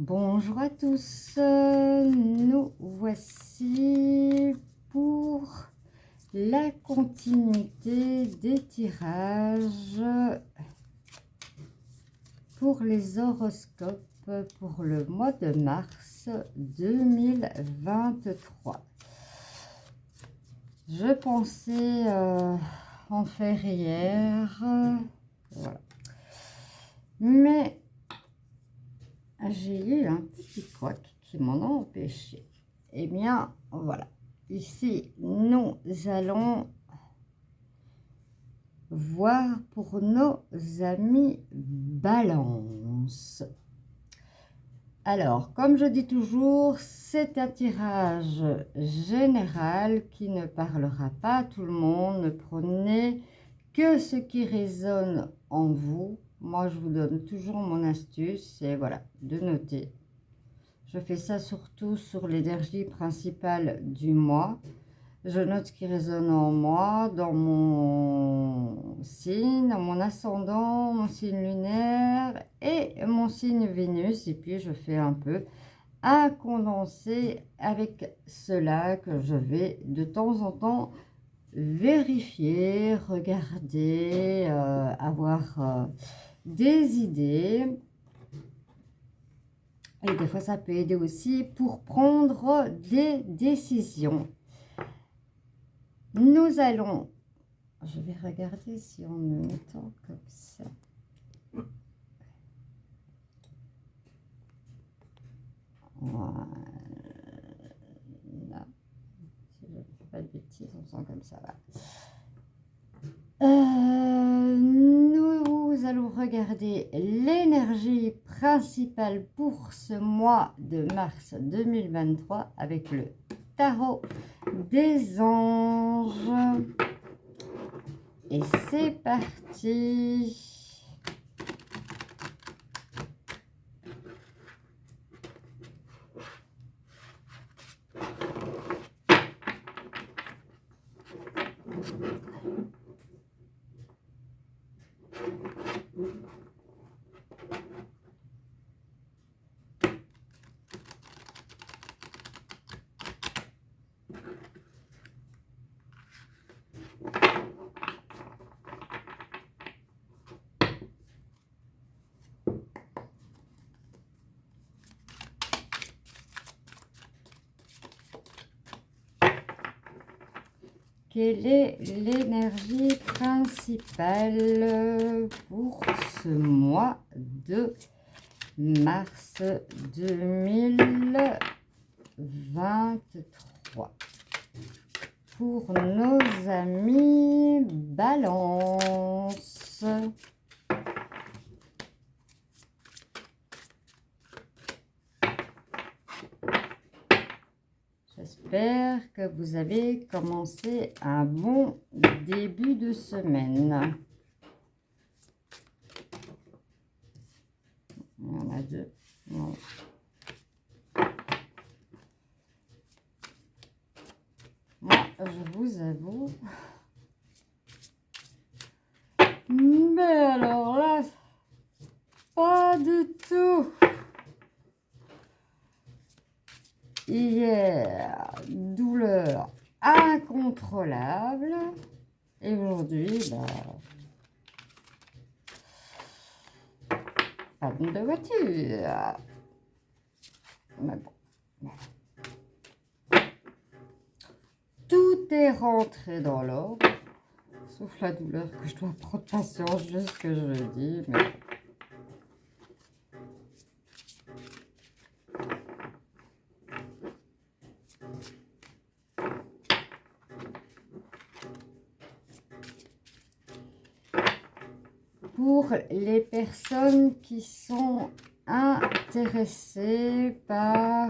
Bonjour à tous, nous voici pour la continuité des tirages pour les horoscopes pour le mois de mars 2023. Je pensais en faire hier, voilà. Mais j'ai eu un petit couac qui m'en a empêché. Eh bien, voilà. Ici, nous allons voir pour nos amis Balance. Alors, comme je dis toujours, c'est un tirage général qui ne parlera pas à tout le monde. Ne prenez que ce qui résonne en vous. Moi, je vous donne toujours mon astuce, et voilà, de noter. Je fais ça surtout sur l'énergie principale du mois. Je note ce qui résonne en moi, dans mon signe, dans mon ascendant, mon signe lunaire et mon signe Vénus. Et puis, je fais un peu un condensé avec cela que je vais de temps en temps vérifier, regarder, avoir des idées. Et des fois, ça peut aider aussi pour prendre des décisions. Nous allons, je vais regarder si en me mettant comme ça. Voilà. Si je ne fais pas de bêtises, on sent comme ça. Nous allons regarder l'énergie principale pour ce mois de mars 2023 avec le tarot des anges. Et c'est parti. Quelle est l'énergie principale pour ce mois de mars 2023 pour nos amis Balance? J'espère que vous avez commencé un bon début de semaine. Il y en a deux. Non. Moi, je vous avoue. Mais alors là, pas du tout. Hier, douleur incontrôlable. Et aujourd'hui, panne de voiture. Mais bon. Tout est rentré dans l'ordre. Sauf la douleur que je dois prendre patience, juste ce que je le dis. Mais... pour les personnes qui sont intéressées par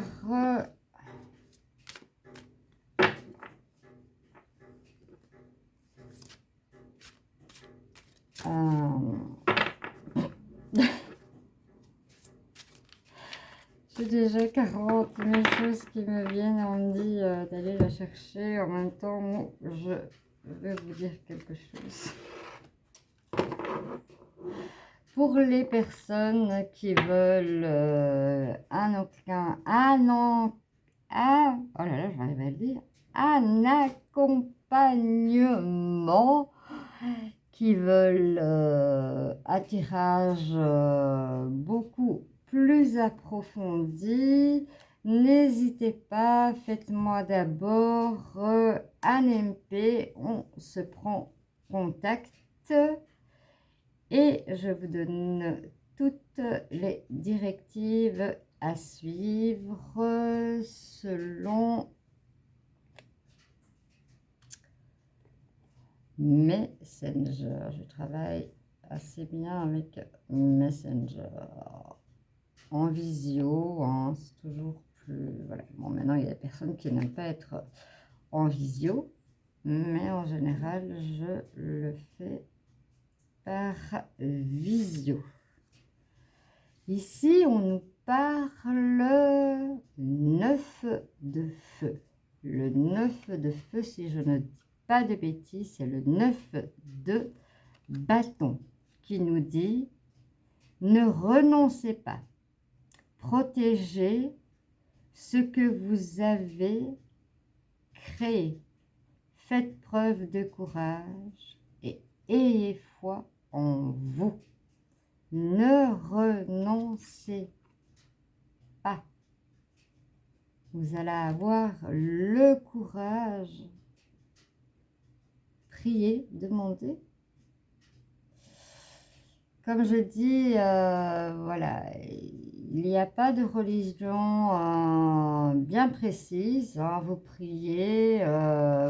j'ai déjà 40 000 choses qui me viennent. On me dit d'aller la chercher. En même temps, je vais vous dire quelque chose. Pour les personnes qui veulent oh là là, j'arrive à le dire, un accompagnement, qui veulent un tirage beaucoup plus approfondi, n'hésitez pas, faites-moi d'abord un MP, on se prend contact et je vous donne toutes les directives à suivre selon Messenger. Je travaille assez bien avec Messenger. En visio, hein, c'est toujours plus... Voilà. Bon, maintenant, il y a des personnes qui n'aiment pas être en visio, mais en général, je le fais par visio. Ici, on nous parle 9 de feu. Le 9 de feu, si je ne dis pas de bêtises, c'est le 9 de bâton qui nous dit « Ne renoncez pas, protégez ce que vous avez créé, faites preuve de courage et ayez foi en vous. Ne renoncez pas. Vous allez avoir le courage. Priez, demandez. » Comme je dis, voilà, il n'y a pas de religion bien précise, hein. Vous priez,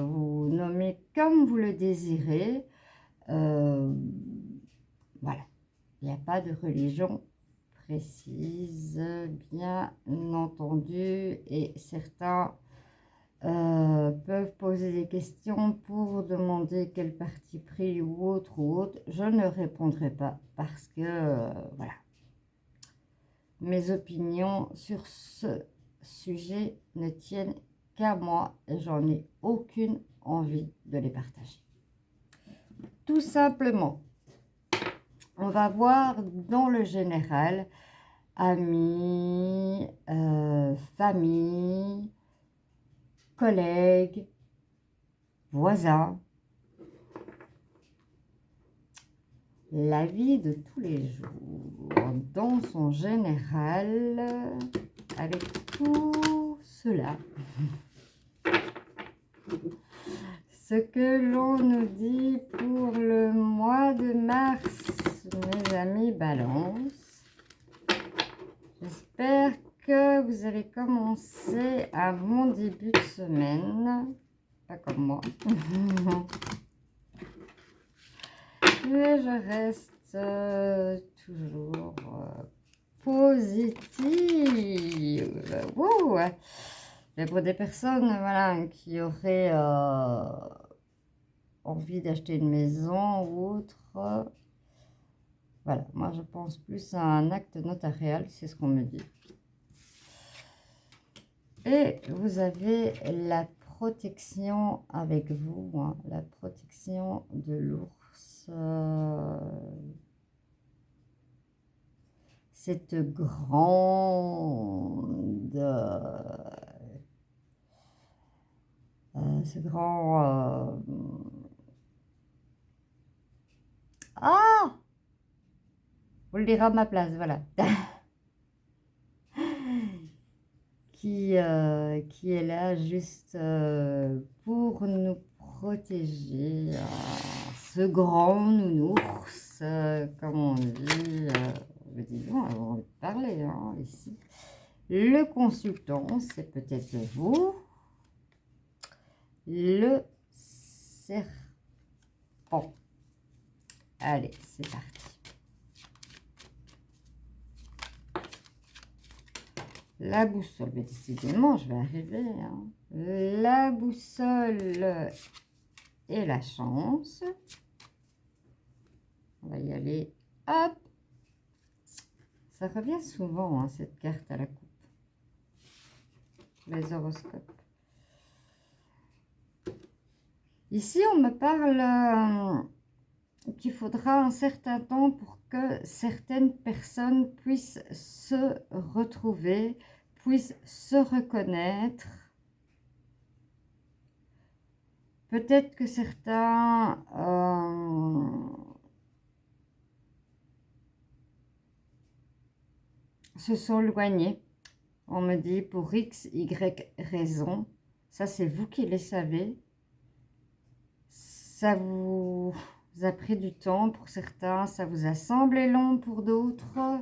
vous nommez comme vous le désirez. Voilà, il n'y a pas de religion précise, bien entendu, et certains peuvent poser des questions pour demander quel parti pris ou autre. Je ne répondrai pas parce que, voilà, mes opinions sur ce sujet ne tiennent qu'à moi et j'en ai aucune envie de les partager. Tout simplement, on va voir dans le général, amis, famille, collègues, voisins, la vie de tous les jours, dans son général, avec tout cela. Ce que l'on nous dit pour le mois de mars, mes amis Balance. J'espère que vous avez commencé un bon début de semaine, pas comme moi. Mais je reste toujours positive. Wouh! Mais pour des personnes, voilà, qui auraient envie d'acheter une maison ou autre, voilà, moi je pense plus à un acte notarial, c'est ce qu'on me dit. Et vous avez la protection avec vous, hein, la protection de l'ours. Cette grande... ce grand... Ah! Vous le direz à ma place, voilà. qui est là juste pour nous protéger. Ce grand nounours, comme on dit. Disons, on va parler hein, ici. Le consultant, c'est peut-être vous. Le serpent. Allez, c'est parti. La boussole, mais décidément, je vais arriver. Hein. La boussole et la chance. On va y aller. Hop. Ça revient souvent, hein, cette carte à la coupe. Les horoscopes. Ici, on me parle qu'il faudra un certain temps pour que certaines personnes puissent se retrouver, puissent se reconnaître. Peut-être que certains se sont éloignés. On me dit pour X, Y raison. Ça, c'est vous qui les savez. Ça vous a pris du temps pour certains, ça vous a semblé long pour d'autres.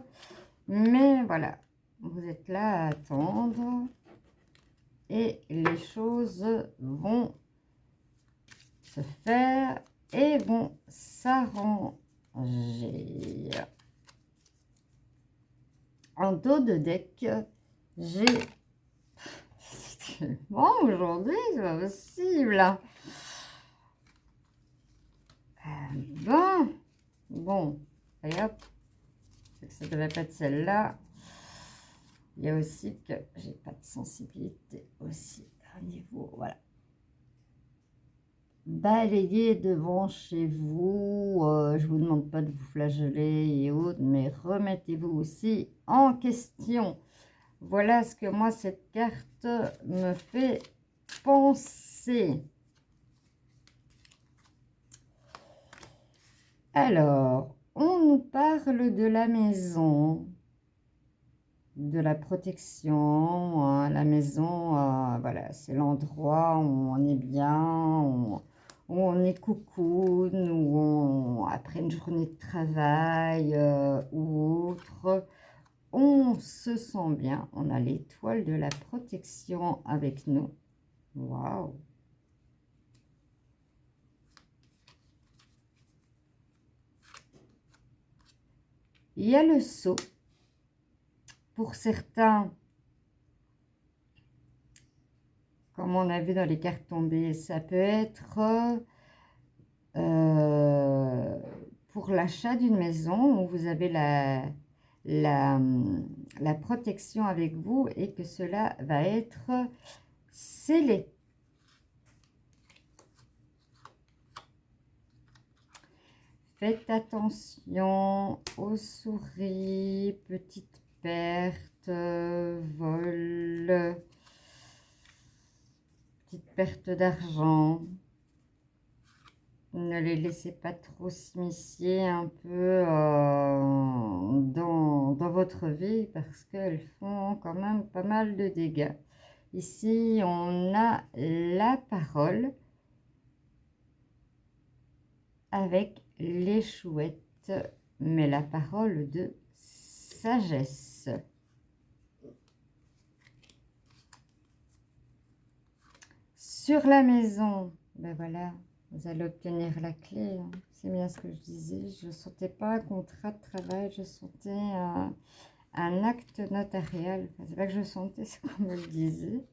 Mais voilà, vous êtes là à attendre. Et les choses vont se faire et vont s'arranger. En dos de deck, j'ai... Bon, aujourd'hui, c'est pas possible. Bon, allez hop. Ça devait pas être celle-là. Il y a aussi que j'ai pas de sensibilité aussi à un niveau, voilà. Balayez devant chez vous, je vous demande pas de vous flageller et autres, mais remettez-vous aussi en question. Voilà ce que moi cette carte me fait penser. Alors, on nous parle de la maison, de la protection, hein, la maison, voilà, c'est l'endroit où on est bien, où on est cocoon, après une journée de travail ou autre, on se sent bien. On a l'étoile de la protection avec nous. Waouh! Il y a le sceau. Pour certains, comme on a vu dans les cartes tombées, ça peut être pour l'achat d'une maison où vous avez la protection avec vous et que cela va être scellé. Faites attention aux souris, petites pertes, vols, petites pertes d'argent. Ne les laissez pas trop s'immiscer un peu dans votre vie parce qu'elles font quand même pas mal de dégâts. Ici, on a la parole avec les chouettes, mais la parole de sagesse. Sur la maison, ben voilà, vous allez obtenir la clé. Hein. C'est bien ce que je disais. Je ne sentais pas un contrat de travail, je sentais un acte notarial. Enfin, c'est pas que je sentais, c'est qu'on me le disait.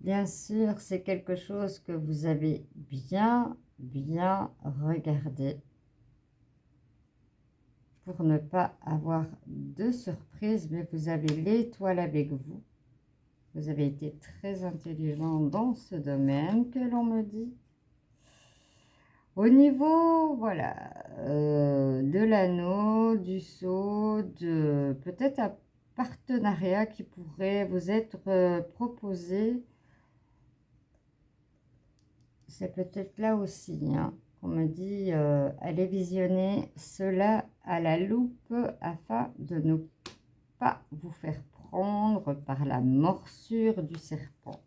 Bien sûr, c'est quelque chose que vous avez bien regardé pour ne pas avoir de surprise, mais vous avez l'étoile avec vous. Vous avez été très intelligent dans ce domaine que l'on me dit. Au niveau, voilà, de l'anneau, du sceau, de peut-être un partenariat qui pourrait vous être proposé. C'est peut-être là aussi, hein, qu'on me dit, allez visionner cela à la loupe afin de ne pas vous faire prendre par la morsure du serpent.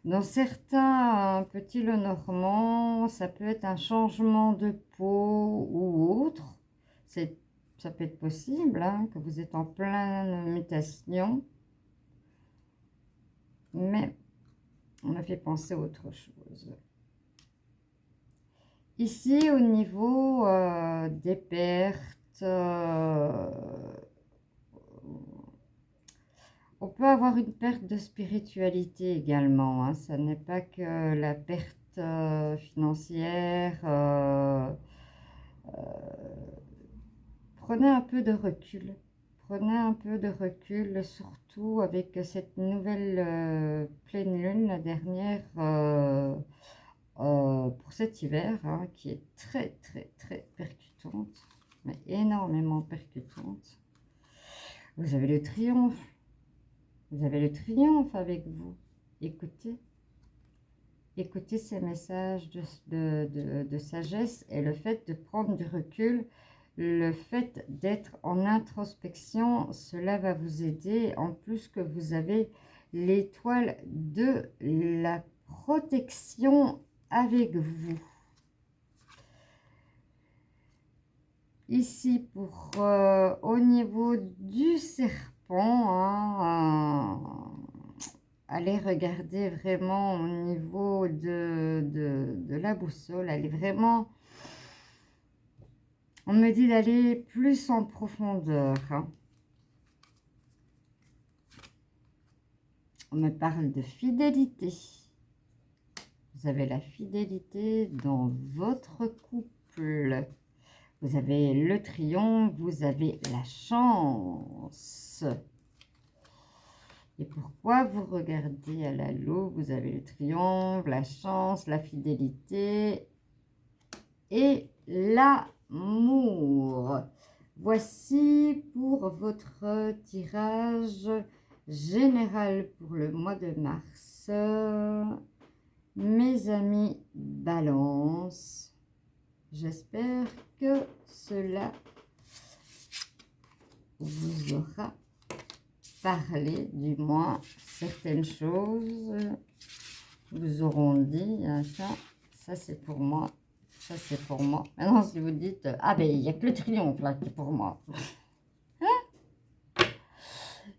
Dans certains petits Lenormand, ça peut être un changement de peau ou autre. Ça peut être possible, hein, que vous êtes en pleine mutation. Mais on m'a fait penser à autre chose. Ici, au niveau des pertes, on peut avoir une perte de spiritualité également. Hein. Ça n'est pas que la perte financière. Prenez un peu de recul. Prenez un peu de recul, surtout avec cette nouvelle pleine lune, la dernière pour cet hiver, hein, qui est très, très, très percutante, mais énormément percutante. Vous avez le triomphe. Vous avez le triomphe avec vous. Écoutez. Écoutez ces messages de sagesse et le fait de prendre du recul, le fait d'être en introspection, cela va vous aider. En plus que vous avez l'étoile de la protection avec vous. Ici, pour au niveau du serpent, hein, allez regarder vraiment au niveau de la boussole. Elle est vraiment... On me dit d'aller plus en profondeur. Hein. On me parle de fidélité. Vous avez la fidélité dans votre couple. Vous avez le triomphe, vous avez la chance. Et pourquoi vous regardez à la loupe? Vous avez le triomphe, la chance, la fidélité et l'amour. Voici pour votre tirage général pour le mois de mars. Mes amis Balance, j'espère que cela vous aura parlé, du moins certaines choses vous auront dit, hein, ça c'est pour moi, ça c'est pour moi. Maintenant si vous dites, ah ben il n'y a que le triomphe là qui est pour moi.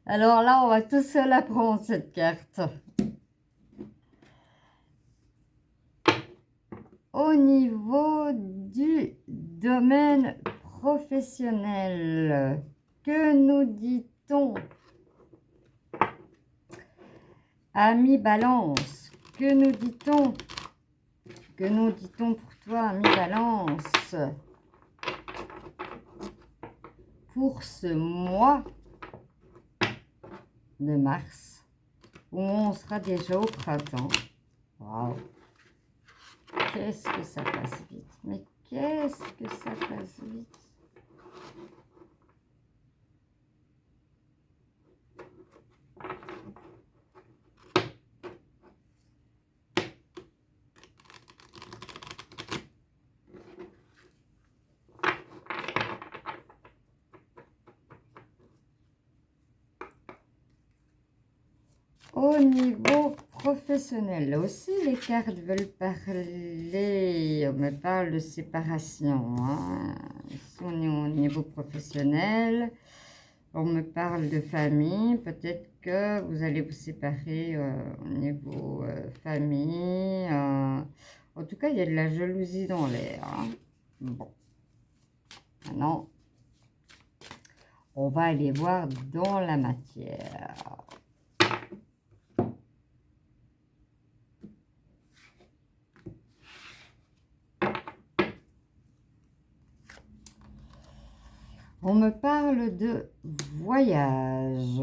Alors là on va tout seul apprendre cette carte. Au niveau du domaine professionnel, que nous dit-on? Ami Balance, que nous dit-on? Que nous dit-on pour toi, ami Balance? Pour ce mois de mars, où on sera déjà au printemps. Waouh! Qu'est-ce que ça passe vite? Mais qu'est-ce que ça passe vite? Au niveau professionnel, là aussi les cartes veulent parler, on me parle de séparation, hein. Ici on est au niveau professionnel, on me parle de famille, peut-être que vous allez vous séparer au niveau famille, en tout cas il y a de la jalousie dans l'air, hein. Bon, maintenant on va aller voir dans la matière. On me parle de voyage.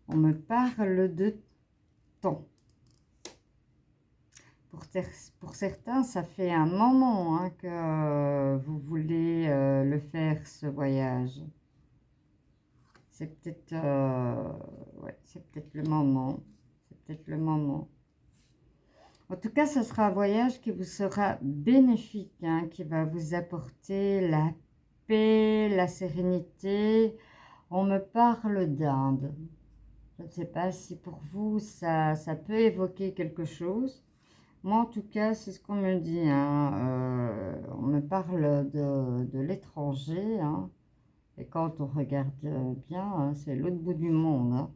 On me parle de temps. Pour certains, ça fait un moment hein, que vous voulez le faire, ce voyage. C'est peut-être ouais, c'est peut-être le moment. C'est peut-être le moment. En tout cas, ce sera un voyage qui vous sera bénéfique, hein, qui va vous apporter la paix, la sérénité. On me parle d'Inde. Je ne sais pas si pour vous, ça peut évoquer quelque chose. Moi, en tout cas, c'est ce qu'on me dit. Hein. On me parle de l'étranger. Hein. Et quand on regarde bien, hein, c'est l'autre bout du monde. Hein.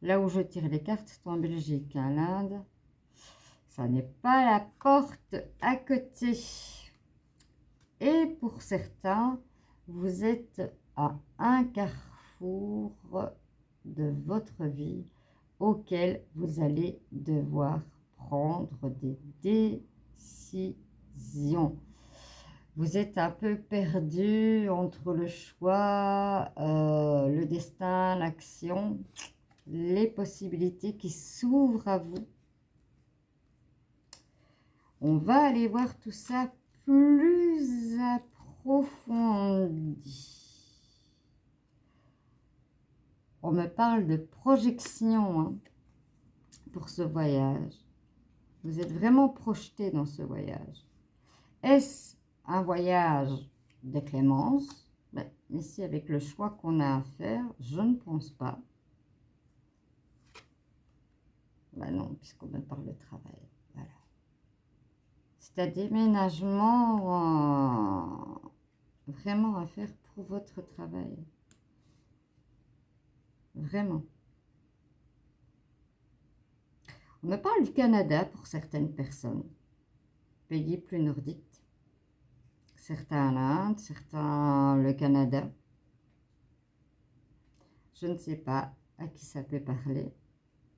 Là où je tire les cartes, c'est en Belgique, hein, l'Inde. Ça n'est pas la porte à côté. Et pour certains, vous êtes à un carrefour de votre vie auquel vous allez devoir prendre des décisions. Vous êtes un peu perdu entre le choix, le destin, l'action. les possibilités qui s'ouvrent à vous. On va aller voir tout ça plus approfondi. On me parle de projection hein, pour ce voyage. Vous êtes vraiment projeté dans ce voyage. Est-ce un voyage de clémence? Ben, ici, avec le choix qu'on a à faire, je ne pense pas. Ben non, puisqu'on me parle de travail. Voilà. C'est un déménagement vraiment à faire pour votre travail. Vraiment. On me parle du Canada pour certaines personnes. Pays plus nordiques. Certains l'Inde, certains le Canada. Je ne sais pas à qui ça peut parler.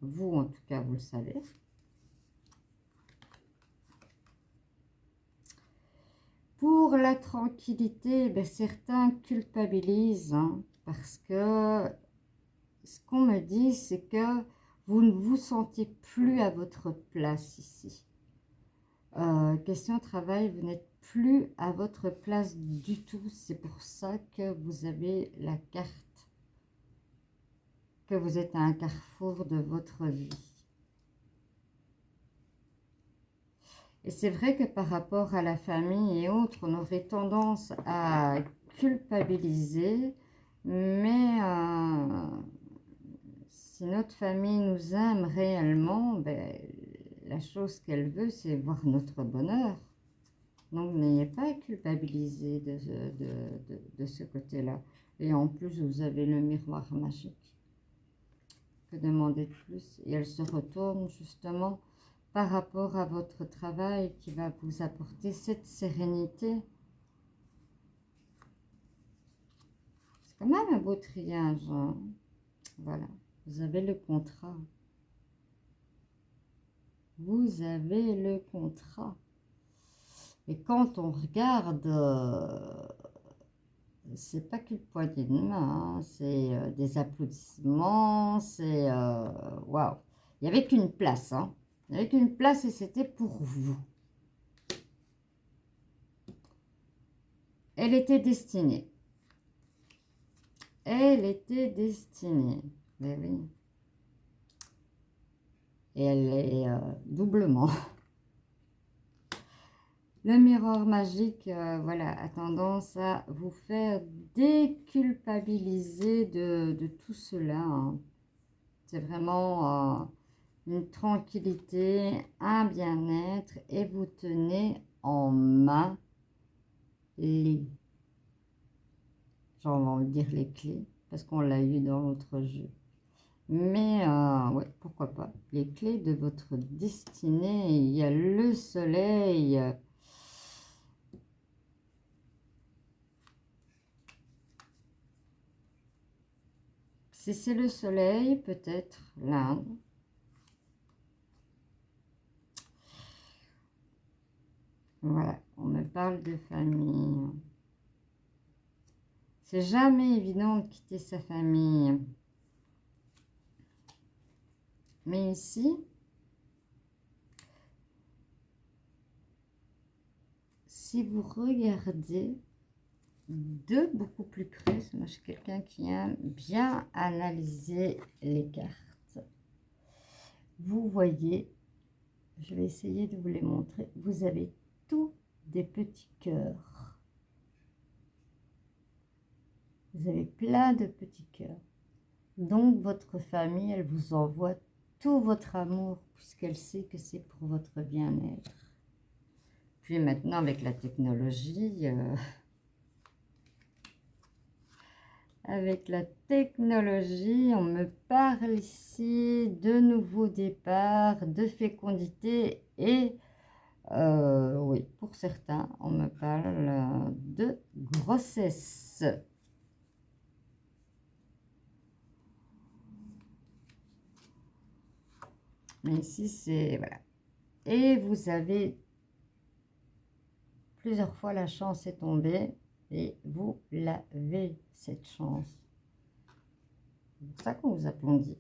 Vous, en tout cas, vous le savez. Pour la tranquillité, ben, certains culpabilisent hein, parce que ce qu'on me dit, c'est que vous ne vous sentez plus à votre place ici. Question travail, vous n'êtes plus à votre place du tout. C'est pour ça que vous avez la carte, que vous êtes à un carrefour de votre vie. Et c'est vrai que par rapport à la famille et autres, on aurait tendance à culpabiliser, mais si notre famille nous aime réellement, ben, la chose qu'elle veut, c'est voir notre bonheur. Donc, n'ayez pas à culpabiliser de ce côté-là. Et en plus, vous avez le miroir magique. Que demander de plus? Et elle se retourne justement par rapport à votre travail qui va vous apporter cette sérénité. C'est quand même un beau triage. Hein? Voilà, vous avez le contrat. Vous avez le contrat. Et quand on regarde, c'est pas qu'une poignée de main, hein, c'est des applaudissements, c'est waouh. Il n'y avait qu'une place, hein. Il n'y avait qu'une place et c'était pour vous. Elle était destinée. Elle était destinée. Mais oui. Et elle est doublement. Le miroir magique, voilà, a tendance à vous faire déculpabiliser de tout cela. Hein. C'est vraiment une tranquillité, un bien-être et vous tenez en main les, genre on va dire les clés, parce qu'on l'a eu dans l'autre jeu. Mais ouais, pourquoi pas, les clés de votre destinée, il y a le soleil. Si c'est le soleil, peut-être l'Inde. Voilà, on me parle de famille. C'est jamais évident de quitter sa famille. Mais ici, si vous regardez de beaucoup plus près, moi je suis quelqu'un qui aime bien analyser les cartes. Vous voyez, je vais essayer de vous les montrer. Vous avez tous des petits cœurs. Vous avez plein de petits cœurs. Donc votre famille, elle vous envoie tout votre amour puisqu'elle sait que c'est pour votre bien-être. Puis maintenant avec la technologie, on me parle ici de nouveaux départs, de fécondité et oui, pour certains, on me parle de grossesse. Mais ici, c'est... Voilà. Et vous avez plusieurs fois la chance est tombée et vous l'avez, cette chance. C'est pour ça qu'on vous applaudit.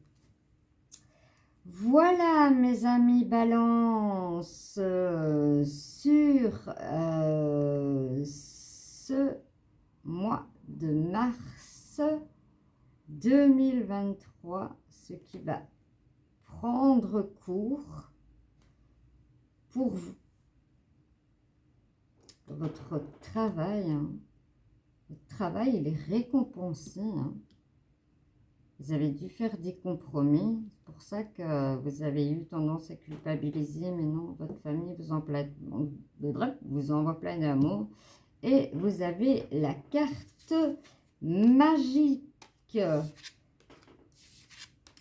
Voilà, mes amis Balance, sur ce mois de mars 2023, ce qui va prendre cours pour vous, pour votre travail. Votre travail, il est récompensé. Vous avez dû faire des compromis. C'est pour ça que vous avez eu tendance à culpabiliser. Mais non, votre famille vous envoie plein d'amour. Et vous avez la carte magique.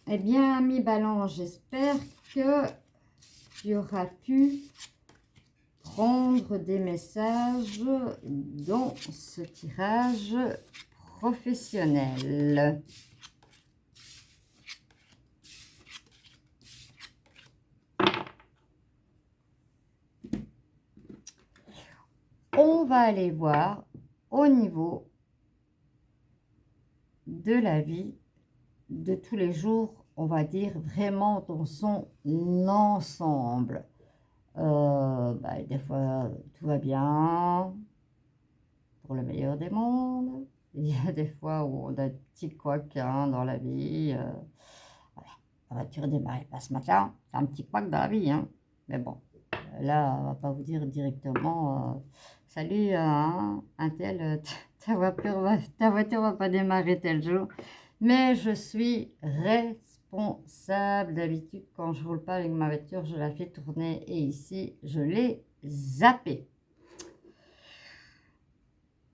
Eh bien, ami Balance, j'espère que tu auras pu prendre des messages dans ce tirage professionnel. On va aller voir au niveau de la vie de tous les jours, on va dire vraiment dans son ensemble. Des fois, tout va bien, pour le meilleur des mondes. Il y a des fois où on a des petits couacs dans la vie. Voilà. La voiture démarre pas ce matin, c'est un petit couac dans la vie. Mais bon, là, on va pas vous dire directement salut, un tel, ta voiture va pas démarrer tel jour. Mais je suis responsable. D'habitude, quand je roule pas avec ma voiture, je la fais tourner. Et ici, je l'ai zappée.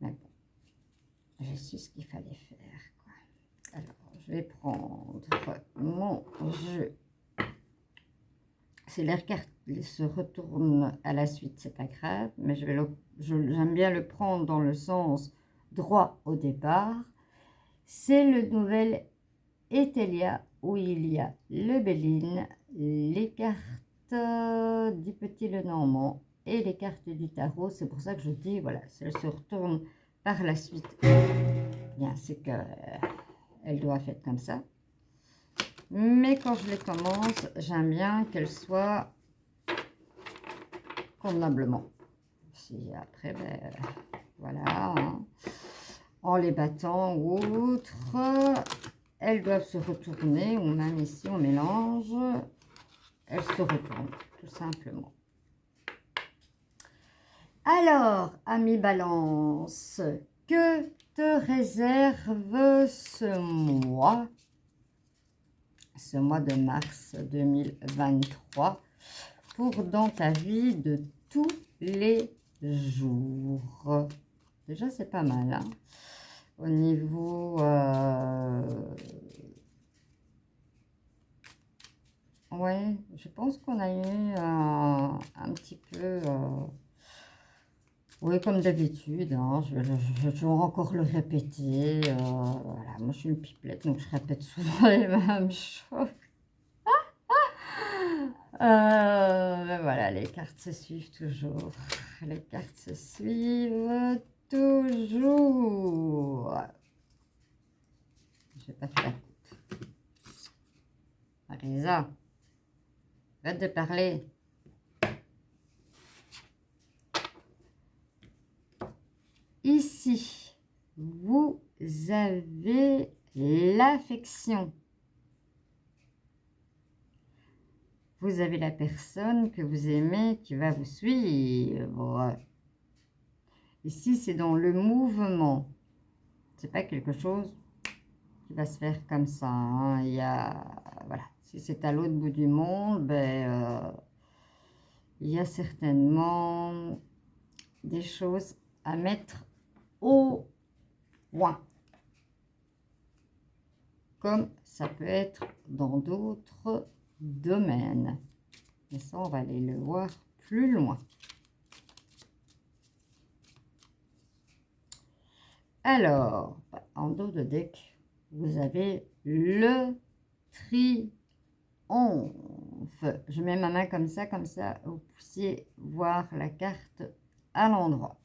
Mais bon, j'ai su ce qu'il fallait faire, quoi. Alors, je vais prendre mon jeu. Si les cartes se retournent à la suite, c'est pas grave. Mais j'aime bien le prendre dans le sens droit au départ. C'est le nouvel Etelia où il y a le Béline, les cartes du Petit Lenormand et les cartes du tarot. C'est pour ça que je dis, voilà, si elle se retourne par la suite, bien c'est que elle doit être comme ça. Mais quand je les commence, j'aime bien qu'elles soient convenablement. Si après, voilà, en les battant ou autre, elles doivent se retourner, ou même ici on mélange, elles se retournent tout simplement. Alors, ami Balance, que te réserve ce mois de mars 2023 pour dans ta vie de tous les jours? Déjà, c'est pas mal, au niveau ouais, je pense qu'on a eu un petit peu oui, comme d'habitude, je vais toujours encore le répéter. Voilà, moi je suis une pipelette, donc je répète souvent les mêmes choses. Voilà, les cartes se suivent toujours. Les cartes se suivent toujours. Je vais pas faire la coupe. Marisa, arrête de parler. Ici, vous avez l'affection. Vous avez la personne que vous aimez qui va vous suivre. Ici, c'est dans le mouvement. C'est pas quelque chose qui va se faire comme ça. Il y a, voilà, si c'est à l'autre bout du monde, il y a certainement des choses à mettre au point. Comme ça peut être dans d'autres domaines. Et ça, on va aller le voir plus loin. Alors, en dos de deck, vous avez le triomphe. Je mets ma main comme ça, vous puissiez voir la carte à l'endroit.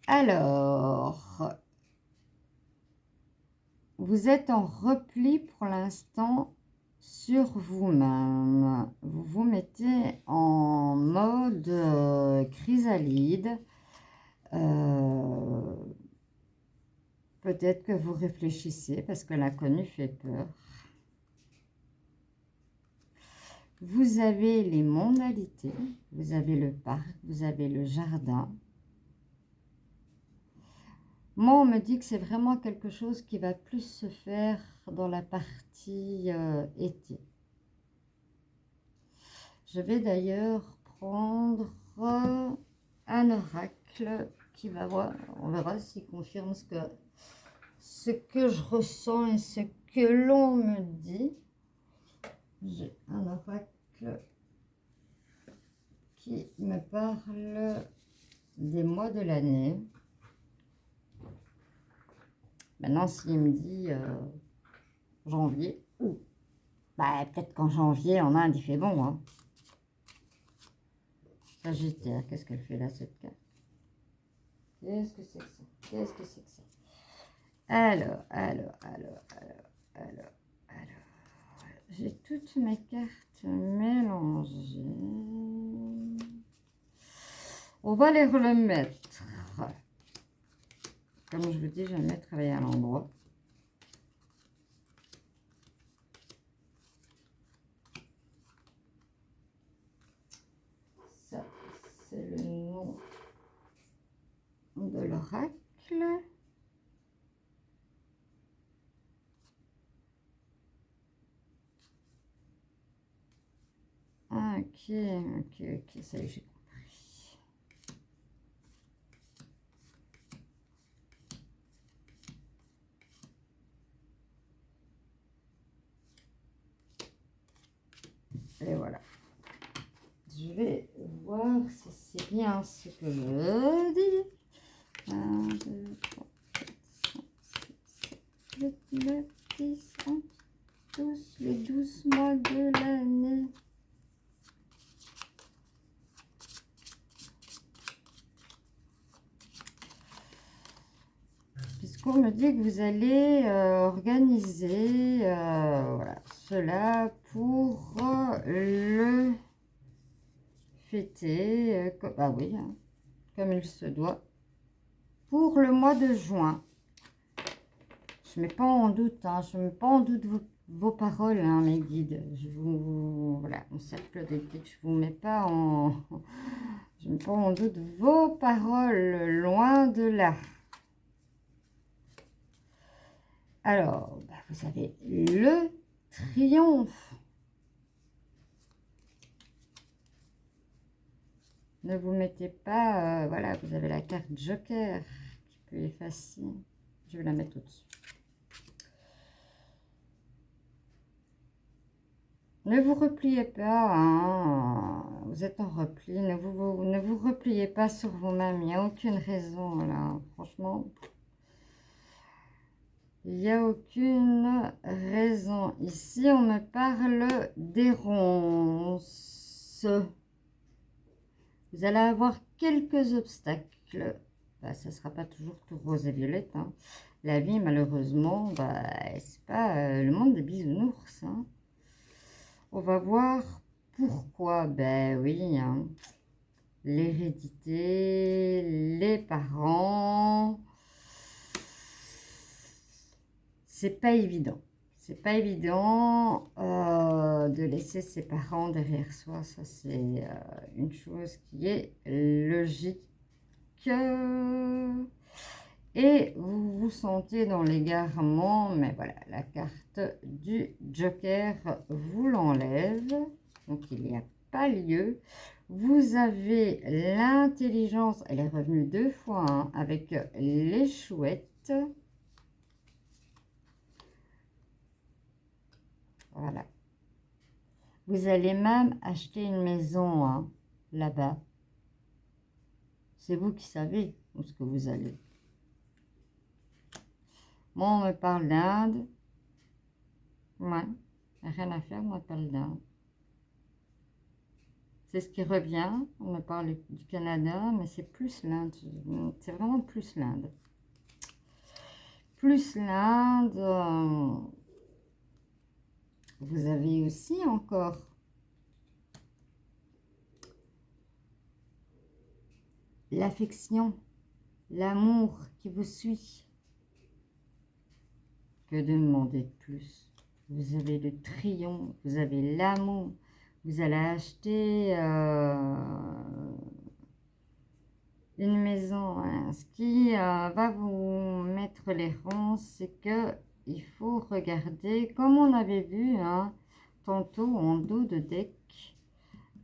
Alors, vous vous êtes en repli pour l'instant sur vous-même. Vous vous mettez en mode chrysalide. Peut-être que vous réfléchissez parce que l'inconnu fait peur. Vous avez les mondalités, vous avez le parc, vous avez le jardin. Moi, on me dit que c'est vraiment quelque chose qui va plus se faire dans la partie été. Je vais d'ailleurs prendre un oracle qui va voir, on verra s'il confirme ce que je ressens et ce que l'on me dit. J'ai un oracle qui me parle des mois de l'année. Maintenant, s'il me dit janvier, bah, peut-être qu'en janvier, en Inde, il fait bon. Hein. Sagittaire, qu'est-ce qu'elle fait là, cette carte? Qu'est-ce que c'est que ça? Qu'est-ce que c'est que ça? Alors. J'ai toutes mes cartes mélangées. On va les remettre. Comme je vous dis, j'aime bien travailler à l'endroit. Ça, c'est le nom de l'oracle. Ok, ça y est, j'ai compris. Et voilà. Je vais voir si c'est bien ce que je dis. 1, 2, 3, 4, 5, 6, 7, 8, 9, 10, 11, 12, les 12 mois de l'année. Puisqu'on me dit que vous allez organiser voilà, cela pour le fêter, ah oui, hein, comme il se doit, pour le mois de juin. Je ne mets pas en doute, hein, je ne mets pas en doute vos paroles, hein, mes guides. Je vous, voilà, mon cercle de guides, je ne vous mets pas en, je mets pas en doute vos paroles, loin de là. Alors, bah, vous avez le triomphe. Ne vous mettez pas, voilà, vous avez la carte Joker qui peut effacer. Je vais la mettre au-dessus. Ne vous repliez pas, hein, vous êtes en repli, ne vous repliez pas sur vous-même, il n'y a aucune raison là, franchement. Il n'y a aucune raison. Ici, on me parle des ronces. Vous allez avoir quelques obstacles. Bah, ça ne sera pas toujours tout rose et violette. Hein. La vie, malheureusement, bah, c'est pas le monde des bisounours. Hein. On va voir pourquoi. Ben oui, hein. L'hérédité, les parents. C'est pas évident. C'est pas évident de laisser ses parents derrière soi. Ça, c'est une chose qui est logique. Et vous vous sentez dans l'égarement, mais voilà, la carte du Joker vous l'enlève. Donc, il n'y a pas lieu. Vous avez l'intelligence, elle est revenue 2 fois, hein, avec les chouettes. Voilà. Vous allez même acheter une maison hein, là-bas. C'est vous qui savez où est-ce que vous allez. Moi, on me parle d'Inde. Ouais, rien à faire, on me parle d'Inde. C'est ce qui revient. On me parle du Canada, mais c'est plus l'Inde. C'est vraiment plus l'Inde. plus l'Inde. Vous avez aussi encore l'affection, l'amour qui vous suit. Que demander de plus? Vous avez le triomphe, vous avez l'amour. Vous allez acheter une maison. Hein. Ce qui va vous mettre les ronds, c'est que il faut regarder, comme on avait vu hein, tantôt en dos de deck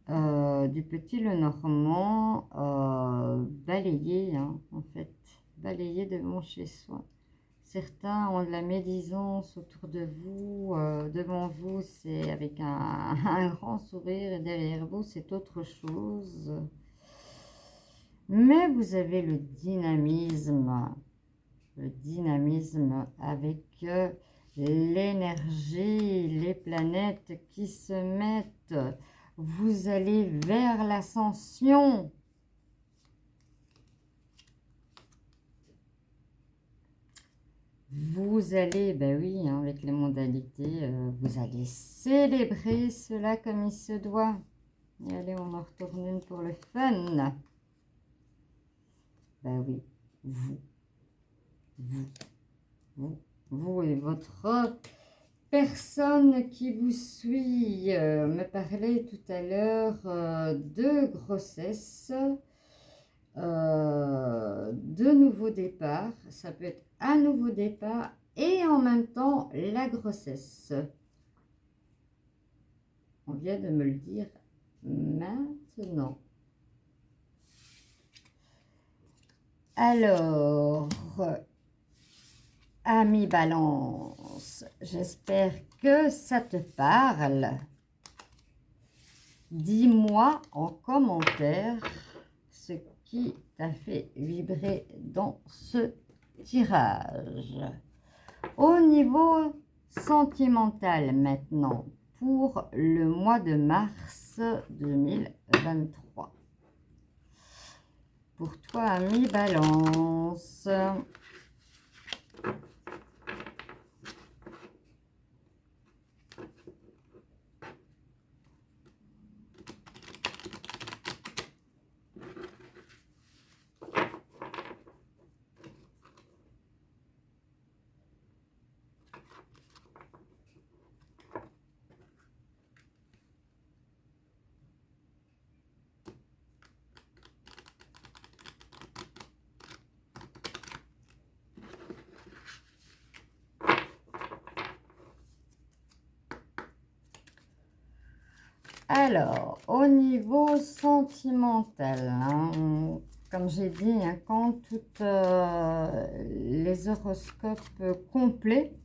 du petit Lenormand, balayer, hein, en fait, balayer devant chez soi. Certains ont de la médisance autour de vous, devant vous, c'est avec un grand sourire, et derrière vous, c'est autre chose. Mais vous avez le dynamisme avec l'énergie, les planètes qui se mettent. Vous allez vers l'ascension. Vous allez, ben oui, hein, avec les modalités, vous allez célébrer cela comme il se doit. Et allez, on en retourne une pour le fun. Ben oui, vous et votre personne qui vous suit me parlait tout à l'heure de grossesse, de nouveau départ. Ça peut être un nouveau départ et en même temps la grossesse. On vient de me le dire maintenant. Alors, ami Balance, j'espère que ça te parle. Dis-moi en commentaire ce qui t'a fait vibrer dans ce tirage. Au niveau sentimental maintenant, pour le mois de mars 2023. Pour toi, ami Balance. Alors, au niveau sentimental, hein, comme j'ai dit, hein, quand toutes les horoscopes complets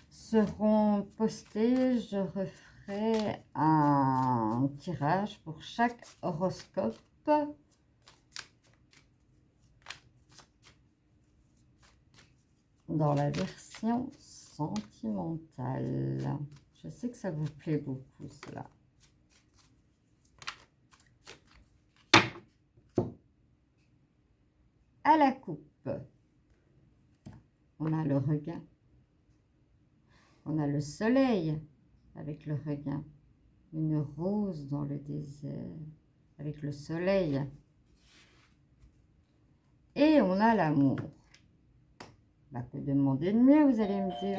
seront postés, je referai un tirage pour chaque horoscope. Dans la version sentimentale. Je sais que ça vous plaît beaucoup, cela. À la coupe, on a le regain. On a le soleil avec le regain. Une rose dans le désert avec le soleil. Et on a l'amour. Bah, que demander de mieux, vous allez me dire.